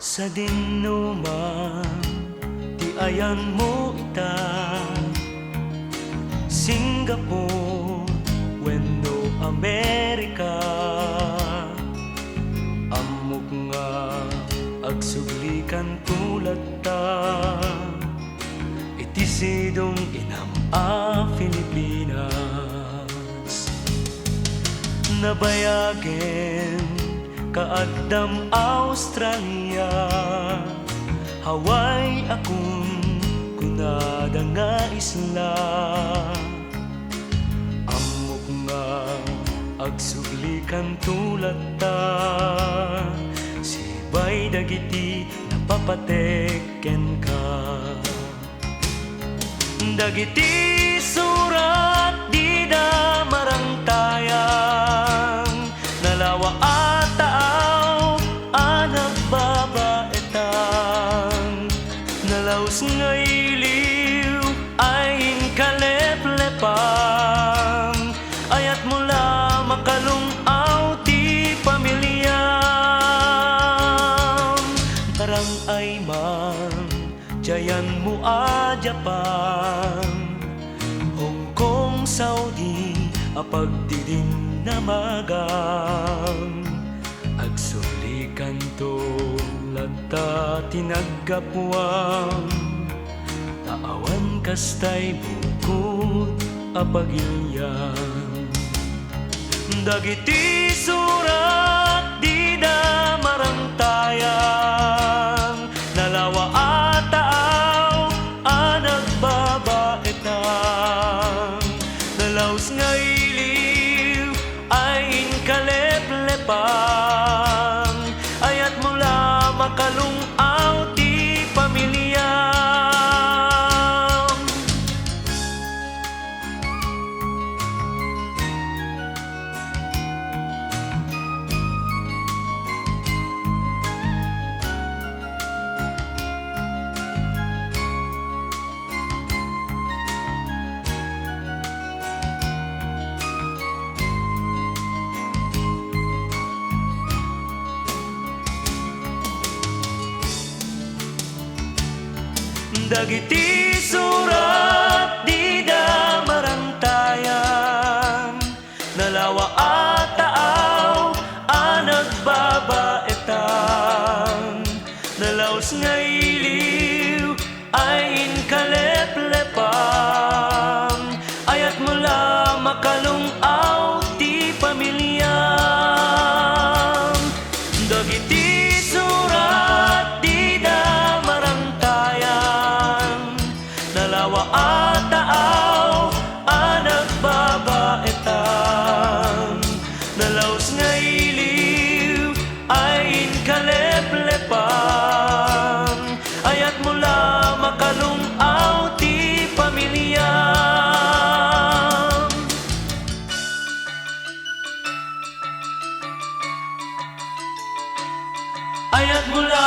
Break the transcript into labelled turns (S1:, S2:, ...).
S1: Sa dinuma ti ayan mo ita Singapore wenno Amerika Amok nga agsuglikan tulad ta iti sidong inam a Pilipinas Nabayagen kaadam Australia Hawaii akong kunada nga isla Amok nga agsuglikan tulad ta Sibay dagiti napapateken ka Dagiti surat di da marangtayang Nalawa ataaw anak babaetang Nalaus ngayliw ay kaleplepang Ayat mula makalungaw ti pamilyam Parang ay man Jayan mo a Japan Hong Kong, Saudi apagdidin na magang Agsulikan to lata tinaggapuang Taawan kastay bukod apagilyan Dagiti surat di da marangtayang Nalawa ataaw anak babaetang Nalaus ngayliw ay kaleplepang Ayat mula makalungaw ti pamilyam Dagiti surat di da marangtayan Nalawa ataaw anak babaetang Nalaus ngayliw ay kaleplepang Ayat mula makalungaw ti pamilyam Dagiti surat di da marangtayan Nalawa ataaw anak babaetang Nalaus ngayliw ay kaleplepang Ayat mula makalungaw ti pamilyam Ayat mula